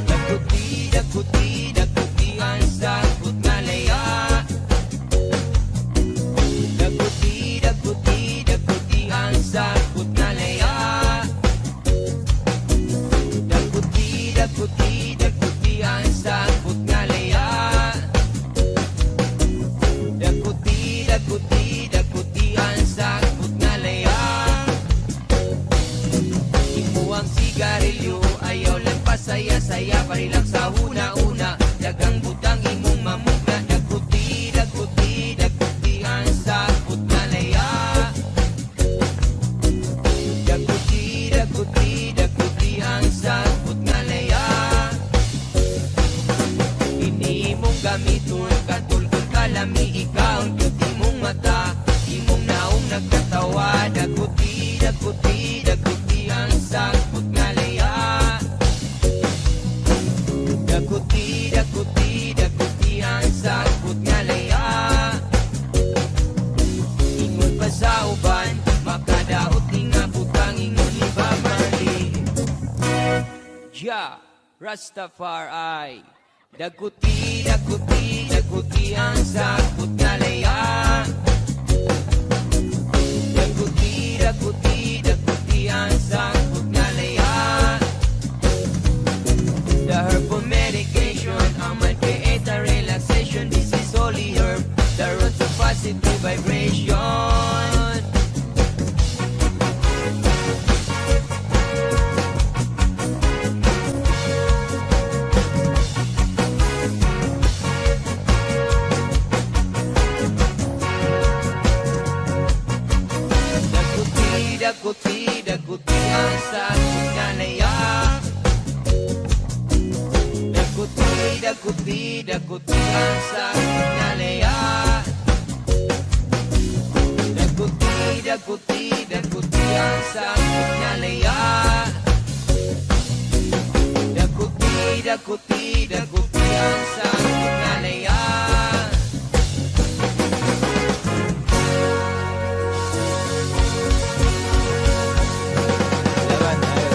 Daguti, daguti, daguti ang sagot nga laya. Daguti, daguti, daguti ang sagot nga laya. Daguti, daguti, daguti ang sagot nga laya. Daguti, daguti, daguti ang sagot nga laya. Imo ang sigarilyo, ayaw lang pasaya-saya, parilak sa una-una. Dagang butang imong mamugna. Daguti, daguti, daguti ang sagot nga laya. Daguti, daguti, daguti ang sagot nga laya. Ini imong gamiton, katulkod kalami, ikaw ang beauty mong mata. Imong naong nagkatawa. Daguti, daguti, daguti ang sagot nga laya. Daguti, daguti, daguti ang sagot nga laya. Ingon pa sa uban, makadaot ni nga butang ingon ibabali. Ja, Rastafari. Daguti, daguti, daguti ang sagot nga laya. Daguti, daguti, daguti ang sagot nga laya. The herbal medication, I'm gonna create a relaxation. This is holy herb, the road to positive vibration. Daguti, daguti, daguti ang sagot nga laya. Daguti, daguti, daguti ang sagot nga laya. Daguti, daguti, daguti ang sagot nga laya. Daguti, daguti, daguti ang sagot nga laya. Laban tayo.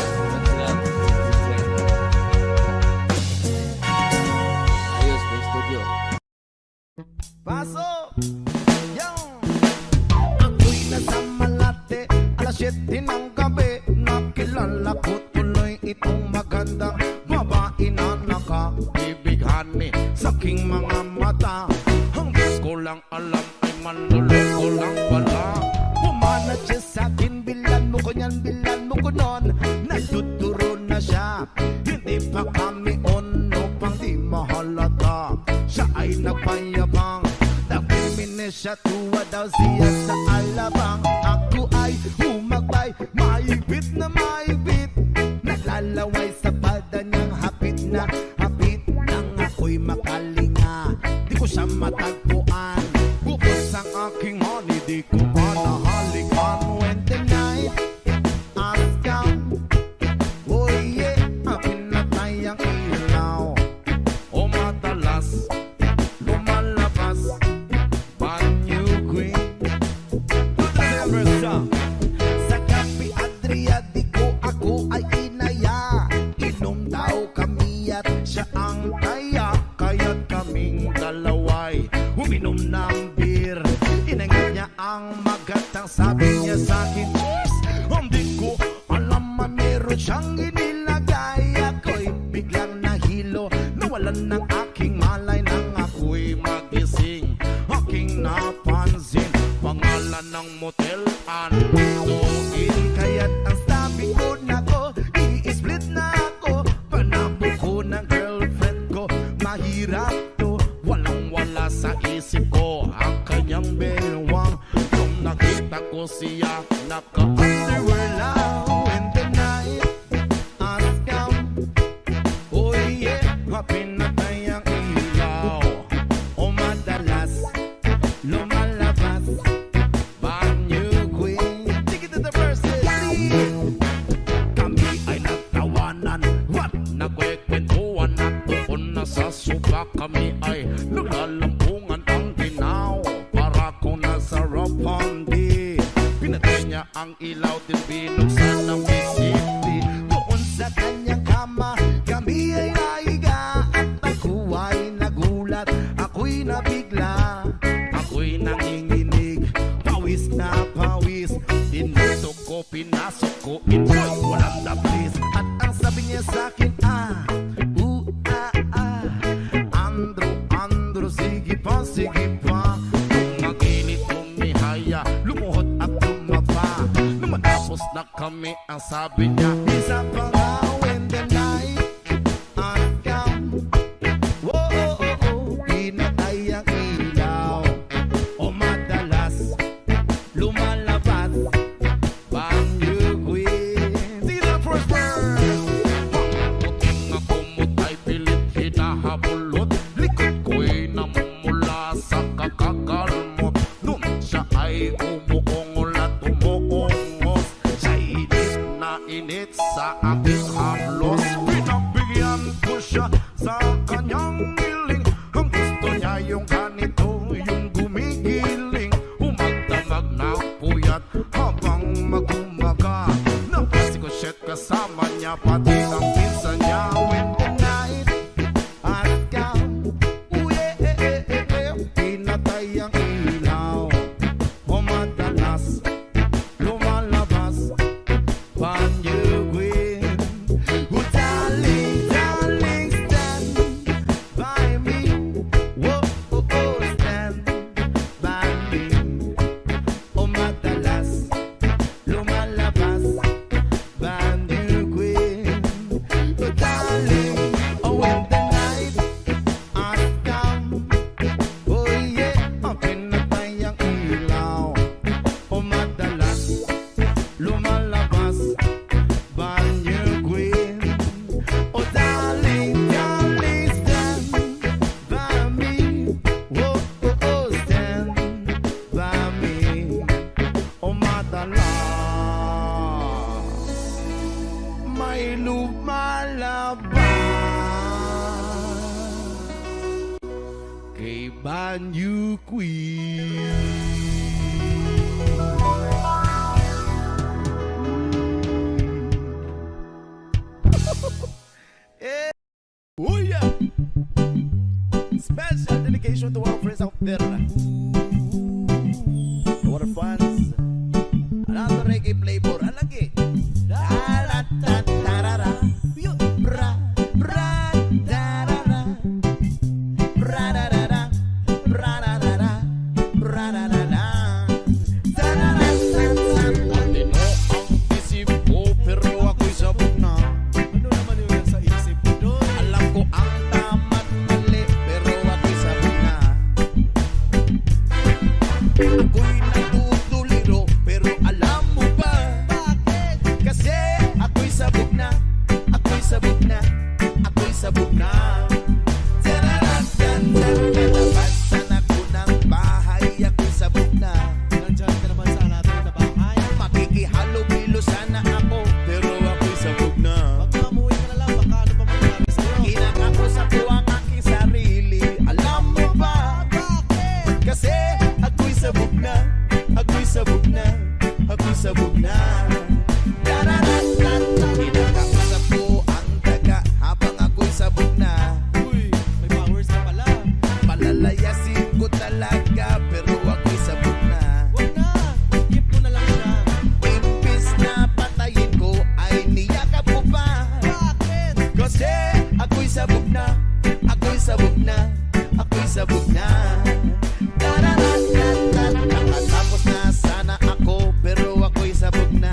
Ayos, may studio. Paso! Yung! Ako'y nasa Malate, alas 7 ng gabi. Nakilala ko tuloy itong magandang babae na nakaibighan sa aking mga mata. Hanggang ko lang alam ay manluloko lang pala. Pumanat siya sa akin, bilan mo ko yan, bilan mo ko nun. Nagtuturo na siya, hindi pa kami ono pang di mahalata. Siya ay nagpayabang, nag-feminis siya, tuwa daw siya sa alabang. Ako ay humagbay, maibit na maibit. Naglalaway sa pada niyang hapit na hapit. Nang ako'y makalinga, di ko siya matagpuan. Bukos ang aking money, di ko pa nahalikan. When the night has come, oh yeah, pinatay ang ilaw. O madalas lumalabas banyo queen. Sa Cafe Adria, di ko ako ay inaya. Inom daw kami at siya ang taya. Kaya't kaming dalaway uminom ng beer. Inangat niya ang magatang, sabi niya sa akin, cheers! Hindi ko alam man meron siyang inilagay. Ako'y biglang nahilo, nawalan ng aking malay. Nang ako'y magising, aking napansin pangalan ng motel, Andoin. Kaya't ang sabi ko na ko, i-split na ako. Panabo ko ng girlfriend ko, mahirap to, walang wala sa isip ko ang kanyang bewang. Nung nakita ko siya, naka-underwear lang. In the night, as come, oh yeah, pinatay ang ilaw. O madalas, lumalabas, banyo queen. Take it to the verses. Kami ay nagtawanan, what? Nagkwekwentuhan na tuon na sa suba. Kami ay naglalampungan ang ginaw, para kung nasa Ropandi. Pinatay niya ang ilaw, din binuksan ng bisiti. Doon sa kanyang kama, kami ay naiga. At ako ay nagulat, ako'y nabigla, ako'y nanginginig. Pawis na pawis, tinutok ko, pinasok ko, ito'y walang tapis. At ang sabi niya sa'kin, Andro, sige pa, sige pa. Kung maginit, tumihaya, lumuhod at tumaba. Nung matapos na kami, ang sabi niya, isa pa nga when the night has come. Whoa, pinatay ang ilaw. O madalas, lumalabas, banyo queen. See the first verse. Puting nga kumot ay pilit hinahabulot. Likod ko'y namumula sa kakakalmot. Nun siya ay umuungol at umuungos. Siya init sa aking haplos. Pinagbigyan ko siya sa kanyang hiling. Ang gusto niya yung ganito, yung gumigiling. Humagdamag na puyat habang magumaga. Napasi ko shit kasama niya, pati ang pinsan niya. When the night has come, pinatay ang ilaw. O madalas, lumalabas, banyo queen. Oh darling, darling, stand by me. Whoa, stand by me. O madalas, lumalabas, banyo queen. Oh darling, oh when the night has come, oh yeah, pinatay ang ilaw. O madalas, lumalabas, banyo queen. Oh darling, darling, stand by me. Whoa, stand by me. O madalas, may lumalabas kay banyo queen. Oh yeah! Special dedication to our friends out there. To our fans. Another reggae flavor. Alagi. Da-da-da-da-da-da. Bra, bra, da-da-da. Bra-da-da-da. Bra-da-da-da. Bra-da-da-da. Da-da-da-da-da. Matino ang isip ko, pero ako'y sabog na. Ano naman yung sa isip mo doon? Alam ko ang tama't mali, pero ako'y sabog na. Ako'y natutuliro, pero alam mo ba? Bakit? Kasi ako'y sabog na. Ako'y sabog na. Ako'y sabog na. Labasan ako ng bahay, ako'y sabog na. Nandyan ka naman sa natin na bahay. Makikihalo-bilo sana ako, pero ako'y sabog na. Magmamuhi ka na lang, baka ano pa mangyari sa'yo. Kinakausap ko ang aking sarili. Alam mo ba? Bakit? Kasi ako'y sabog na. Ako'y sabog na. Ako'y sabog na. Kinakausap ko ang daga habang ako'y sabog na. Uy, may powers na pala. Palalayasin ko talaga, pero ako'y sabog na. Huwag na, keep mo na lang siya. Imbis na patayin ko, ay niyakap ko pa. Bakit? Kasi ako'y sabog na. Ako'y sabog na. Ako'y sabog na. Nakatapos na sana ako, pero ako'y sabog na.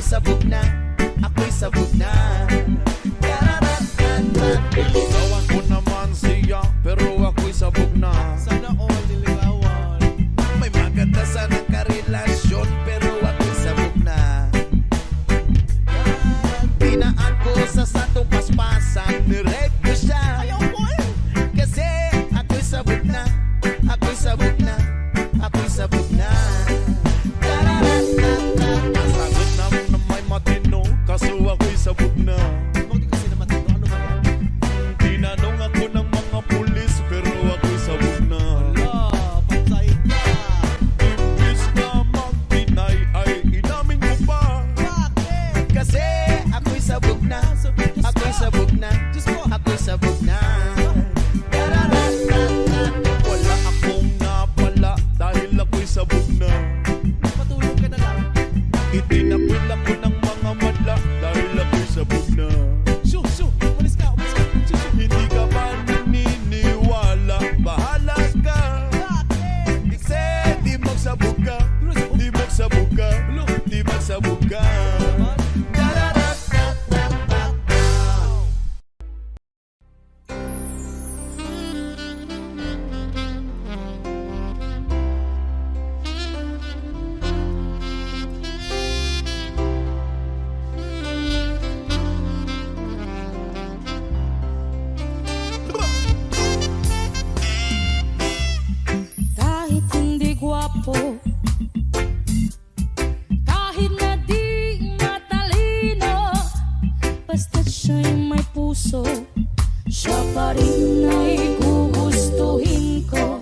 ako'y sabog na, ako'y sabog na. Tararatatat. Niligawan ko naman siya, pero ako'y sabog na. Sana all niligawan. May maganda sanang karelasyon, pero ako'y sabog na. Pinaan ko sa satong paspasan, nirep ko siya. Kasi ako'y sabog na, ako'y sabog na, ako'y sabog na. Tararatatat. Nasagot naman na may matino, kaso ako'y sabog na. Huwag di kasi naman ito. Ano ba yan? Tinanong ako ng mga pulis, pero ako'y sabog na. Patay ka. Imbis na mag-deny ay inamin ko pa. Bakit? Kasi ako'y sabog na, ako'y sabog na, Diyos ko. ako'y sabog na. Tararatatat. Wala akong napala dahil ako'y sabog na. Patulog ka na lang. Itinapil ako ng mga madla dahil ako'y sabog na. Shoo, shoo. Umalis ka, umalis ka. Shoo, shoo. Hindi ka ba naniniwala? Bahala ka. Bakit? Kasi di magsabog ka. Di magsabog ka. Di magsabog ka. Kahit hindi gwapo, kahit na di matalino, basta't siya'y may puso, siya pa rin ay gugustuhin ko.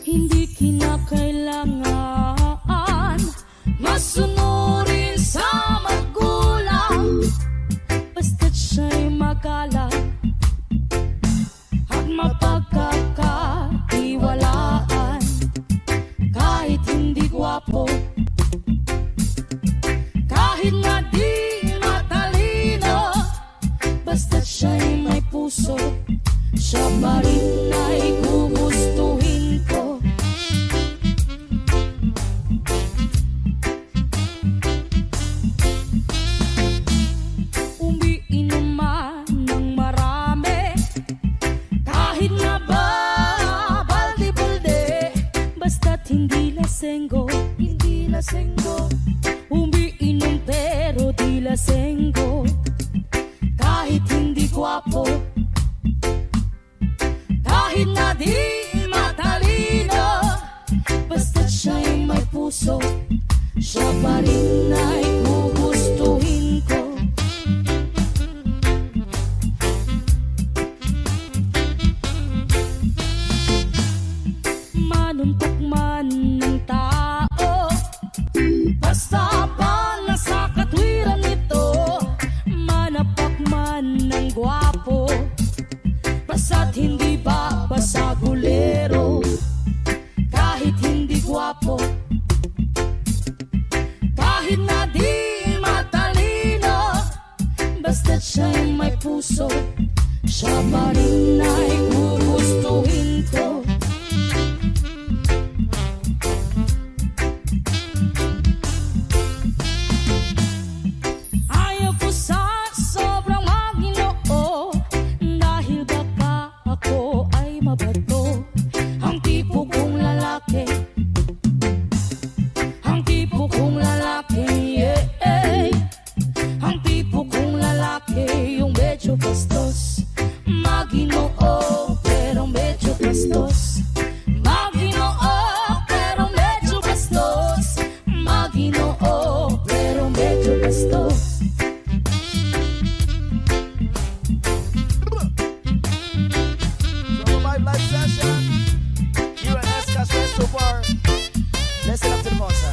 Hindi kinakailangan masunurin sa magulang, basta't siya'y magalang at mapagkakatiwalaan. Kahit hindi gwapo, kahit nga di matalino, basta't siya'y may puso, siya pa rin ay gugustuhin ko. Umiinom man ng marami, kahit nga ba balde-balde, basta't hindi lasenggo, hindi lasenggo. Umiinom pero di lasenggo, kahit hindi gwapo, kahit na di matalino, basta't siya'y may puso, siya pa rin ay gugustuhin ko. Manuntok man ng tao, basta pa nasa katwiran nito, manapak man ng gwapo, basta't hindi ba basagulero. Kahit hindi gwapo, kahit na di matalino, basta't siya'y may puso, siya pa rin ay gugustuhin ko. Ayaw ko sa sobrang maginoo, dahil baka ako ay mabato. Ang tipo kong lalaki, ang tipo kong lalaki, yeah. Ang tipo kong lalaki, yung medyo bastos, maginoo pero medyo bastos, maginoo pero medyo bastos, maginoo pero medyo bastos. So, 5 live session. UNS Castle Super. Listen up to the boss,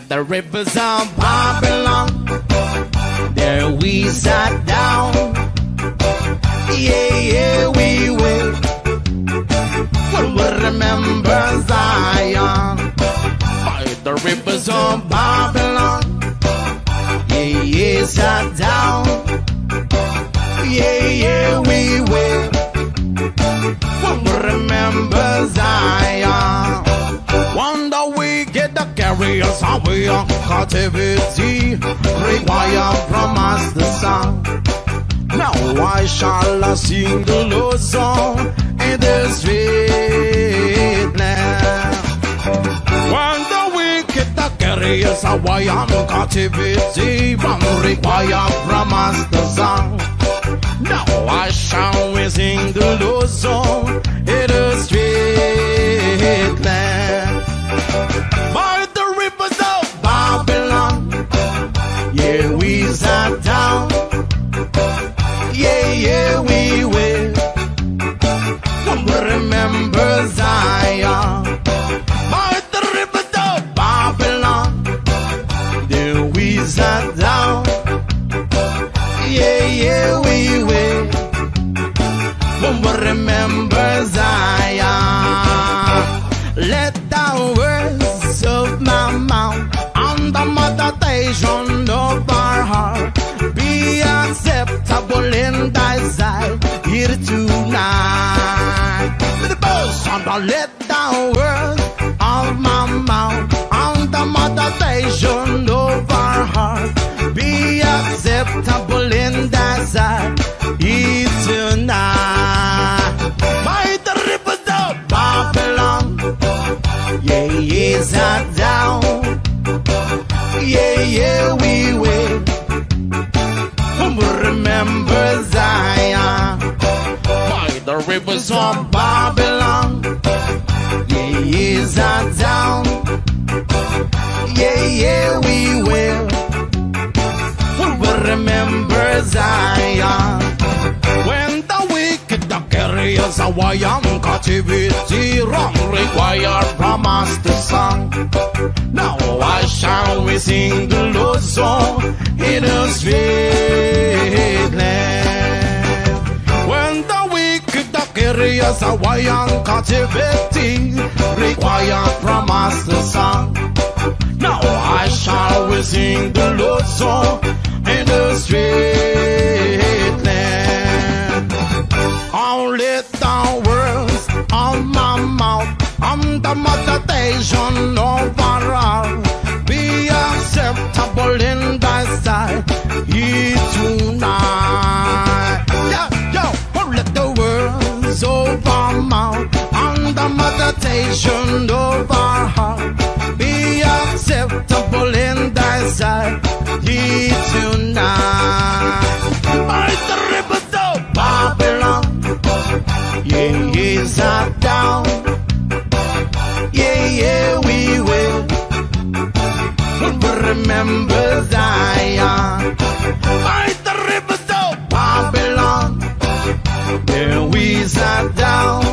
By the rivers of Babylon, there we sat down. Yeah, yeah, we will. We'll remember Zion. By the rivers of Babylon, yeah, yeah, sat down. Yeah, yeah, we will. We'll remember Zion. One day we get the carriers away on captivity, require from us the song. Now why shall I sing the Lord's song in the street now? When the wicked the carriers away on captivity, from require from us the song. Now why shall we sing the Lord's song in the street land? By the rivers of Babylon, yeah, we sat down. Yeah, yeah, we will. We'll remember Zion. By the rivers of Babylon, there we sat down. Yeah, yeah, we will. We'll remember Zion. Let the words of my mouth and the meditation of our heart be acceptable in thy sight here tonight. With the boast and let the words of my mouth and the meditation of our heart be acceptable in thy sight here tonight. By the rivers of Babylon, yeah, yeah, sat down. Yeah, yeah, we will. We'll remember Zion. By the rivers of Babylon, yeah, yeah, sat down. Yeah, yeah, we will. We'll remember Zion. When the wicked the carriers away on captivity, wrong require from us the song. Now why shall we sing the Lord's song in the street land? When the wicked the carriers away on captivity, require from us the song. Now why shall we sing the Lord's song in the street land? Only the words of my mouth and the meditation of our heart be acceptable in thy sight here tonight. Yeah, yo, let the words of our mouth and the meditation of our heart be acceptable in thy sight here tonight. By the rivers of Babylon, yeah, yeah, sat down. Yeah, yeah, we will. We'll remember Zion. By the rivers of Babylon, yeah, we sat down.